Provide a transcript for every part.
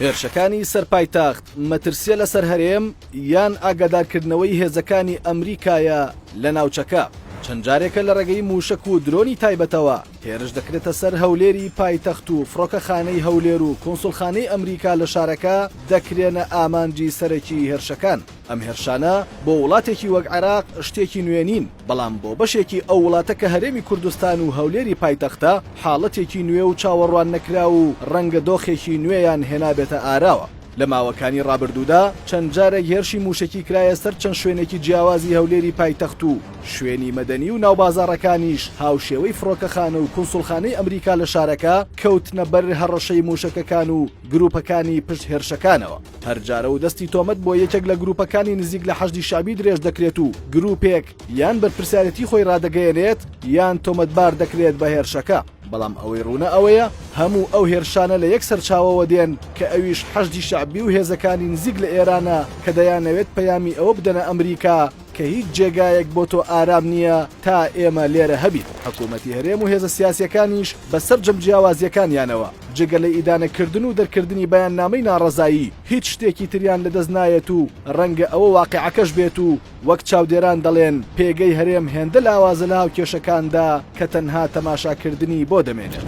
هێرشەکانی سەرپایتەخت مەترسیە لەسەر هەرێم یان ئاگادارکردنەوەی هێزەکانی ئەمریکایە لە ناوچەکە. چەند جارێکە لە ڕێگەی موشک و درۆنی تایبەتەوە هێرش دەکرێتە سەر هەولێری پایتەخت و فڕۆکەخانەی هەولێر و کۆنسوڵخانەی ئەمریکا لە شارەکە دەکرێنە ئامانجی سەرەکی هێرشەکان. ئەم هێرشانە بۆ وڵاتێکی وەک عێراق شتێکی نوێنین، بەڵام بۆ بەشێکی ئەو وڵاتە کە هەرێمی کوردستان و هەولێری پایتەختە حاڵەتێکی نوێ و چاوەڕوان نەکرا و ڕەنگە دۆخێکی نوێیان هێنابێتە ئاراوە. لە ماوەکانی ڕابردوودا چەند جارێک هێرشی موشکی کرایە سەر چەند شوێنێکی جیاوازی هەولێری پایتەخت و شوێنی مەدەنی و ناوبازاڕەکانیش هاوشێوەی فڕۆکەخانە و کۆنسوڵخانەی ئەمریکا لە شارەکە کەوتنە بەر هەڕەشەی موشکەکان و گروپەکانی پشت هێرشەکانەوە. هەرجارە و دەستی تۆمەت بۆ یەکێک لە گروپەکانی نزیک لە حەشدی شعبی درێژ دەکرێت و گروپێک یان بەرپرسیارەتی خۆی ڕادەگەیەنێت یان تۆمەتبار دەکرێت بە هێرشەکە. بەڵام ئەوەی ڕوونە ئەوەیە هەموو ئەو هێرشانە لە یەک سەرچاوەوە دێن کە ئەویش حەشدی شعبی و هێزەکانی نزیک لە ئێرانە کە دەیانەوێت پەیامی ئەوە بدەنە ئەمریکا کە هیچ جێگایەک بۆ تۆ ئارام نییە تا ئێمە لێرە هەبیت. حکوومەتی هەرێم و هێزە سیاسیەکانیش بەسەر جەم جیاوازیەکانیانەوە جگە لە ئیدانەکردن و دەرکردنی بەیاننامەی ناڕەزایی هیچ شتێکی تریان لەدەست نایەت و ڕەنگە ئەوە واقعەکەش بێت و وەک چاودێران دەڵێن پێگەی هەرێم هێندە لاوازە لە هاوکێشەکاندا کە تەنها تەماشاکردنی بۆ دەمێنێت.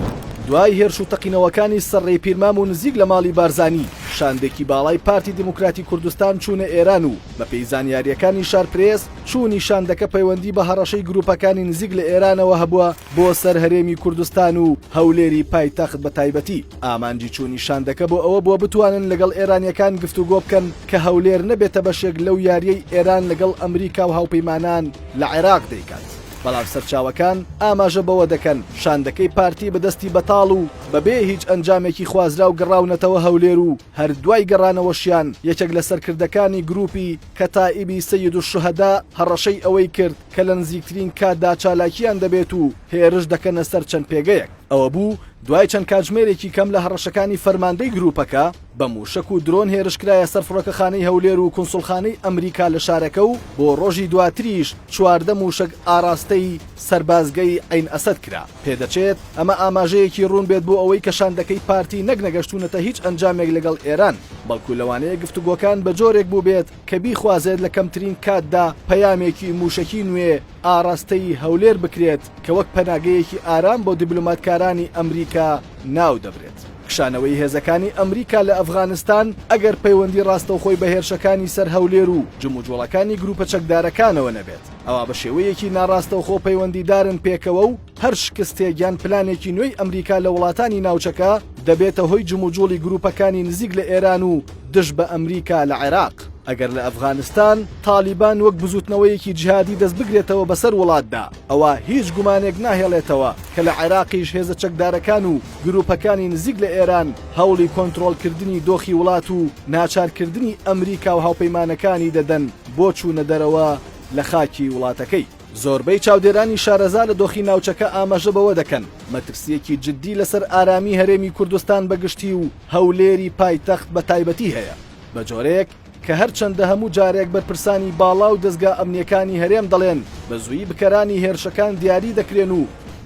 دوای هێرش و تەقینەوەکانی سەرڕێی پیرمام و نزیک لە ماڵی بارزانی شاندێکی باڵای پارتی دموکراتی کوردستان چوونە ئێران و بە پێی زانیاریەکانی شارپرێس چوونی شاندەکە پەیوەندی بە هەڕەشەی گروپەکانی نزیک لە ئێرانەوە هەبووە بۆ سەر هەرێمی کوردستان و هەولێری پایتەخت بە تایبەتی. ئامانجی چوونی شاندەکە بۆ ئەوە بۆ بتوانن لەگەڵ ئێرانیەکان گفتوگۆ بکەن کە هەولێر نەبێتە بەشێک لەو یاریەی ئێران لەگەڵ ئەمریکا و هاوپەیمانان لە عێراق دەیکات. بەڵام سەرچاوەکان ئاماژە بەوە دەکەن شاندەکەی پارتی بەدەستی بەتاڵ و بەبێ هیچ ئەنجامێکی خوازرا و گەڕاونەتەوە هەولێر و هەردوای گەڕانەوەشیان یەکێک لە سەرکردەکانی گروپی کەتائیبی سەید الشوهەدا هەڕەشەی ئەوەی کرد کە لە نزیکترین کاتدا چالاکیان دەبێت و هێرش دەکەنە سەر چەند پێگەیەک. ئەوە بوو دوای چەند کاتژمێرێکی کەم لە هەڕەشەکانی فەرماندەی گروپەکە بە موشک و درۆن هێرشکرایە سەر فڕۆکەخانەی هەولێر و کۆنسوڵخانەی ئەمریکا لە شارەکە و بۆ ڕۆژی دواتریش 14 موشک ئاراستەی سەربازگەی عین ئەسەد کرا. پێدەچێت ئەمە ئاماژەیەکی ڕوون بێت بۆ ئەوەی کە شاندەکەی پارتی نەگەشتونەتە هیچ ئەنجامێک لەگەڵ ئێران، بەڵکو لەوانەیە گفتوگۆکان بە جۆرێک بوو بێت کە بیخوازێت لە کەمترین کاتدا پەیامێکی موشکی نوێ ئاراستەی هەولێر بکرێت کە وەک پەناگەیەکی ئارام بۆ دیبلۆماتکارانی ئەمریکا ناو دەبرێت. کشانەوەی هێزەکانی ئەمریکا لە ئەفغانستان ئەگەر پەیوەندی ڕاستەوخۆی بە هێرشەکانی سەر هەولێر و جموجۆڵەکانی گروپە چەکدارەکانەوە نەبێت، ئەوە بە شێوەیەکی ناڕاستەوخۆ پەیوەندیدارن پێکەوە و هەر شکستێک یان پلانێکی نوێی ئەمریکا لە وڵاتانی ناوچەکە دەبێتە هۆی جموجۆڵی گروپەکانی نزیک لە ئێران و دژ بە ئەمریکا لە عێراق. ئەگەر لە ئەفغانستان تالیبان وەک بزوتنەوەیەکی جیهادی دەست بگرێتەوە بەسەر وڵاتدا، ئەوە هیچ گومانێک ناهێڵێتەوە کە لە عێراقیش هێزە چەکدارەکان و گروپەکانی نزیک لە ئێران هەوڵی کۆنتڕۆڵکردنی دۆخی وڵات و ناچارکردنی ئەمریکا و هاوپەیمانەکانی دەدەن بۆ چوونە دەرەوە لە خاکی وڵاتەکەی. زۆربەی چاودێرانی شارەزا لە دۆخی ناوچەکە ئاماژە بەوە دەکەن مەترسیەکی جددی لەسەر ئارامی هەرێمی کوردستان بەگشتی و هەولێری پایتەخت بە تایبەتی هەیە، بە جۆرەیەک کە هەرچەندە هەموو جارێک بەرپرسانی باڵا و دەستگا ئەمنیەکانی هەرێم دەڵێن بە زوویی بکەرانی هێرشەکان دیاری دەکرێن و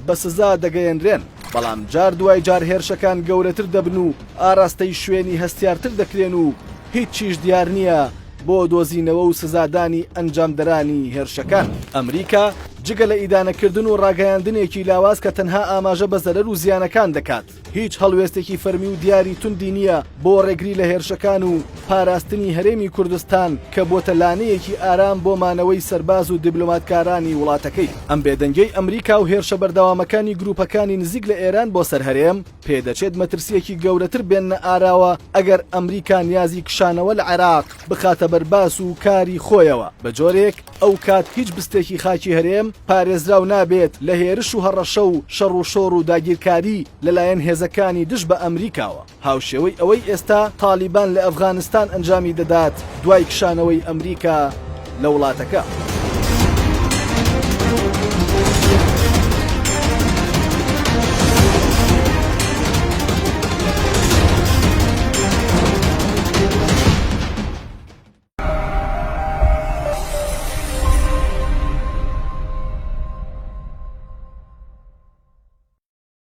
بە سزا دەگەیەنرێن، بەڵام جار دوای جار هێرشەکان گەورەتر دەبن و ئاراستەی شوێنی هەستیارتر دەکرێن و هیچ چیش دیار نییە بۆ دۆزینەوە و سزادانی ئەنجامدەرانی هێرشەکان. ئەمریکا جگە لە ئیدانەکردن و ڕاگەیاندنێکی لاواز کە تەنها ئاماژە بە زەرەر و زیانەکان دەکات، هیچ هەڵوێستێکی فەرمی و دیاری توندی نییە بۆ ڕێگری لە هێرشەکان و پاراستنی هەرێمی کوردستان کە بۆتە لانەیەکی ئارام بۆ مانەوەی سەرباز و دیبلۆماتکارانی وڵاتەکەی. ئەم بێدەنگەی ئەمریکا و هێرشە بەردەوامەکانی گروپەکانی نزیک لە ئێران بۆ سەر هەرێم پێدەچێت مەترسیەکی گەورەتر بێننە ئاراوە ئەگەر ئەمریکا نیازی کشانەوە لە عێراق بخاتە بەرباس و کاری خۆیەوە، بە جۆرێک ئەو کات هیچ بستێکی خاکی هەرێم پارێزراو نابێت لە هێرش و هەڕەشە و شەڕ و شۆڕ و داگیرکاری لەلایەن هێزەکانی دژ بە ئەمریکاوە. هاوشێوەی ئەوەی ئێستا تالیبان لە ئەفغانستان ئەنجامی دەدات دوای کشانەوەی ئەمریکا لە وڵاتەکە.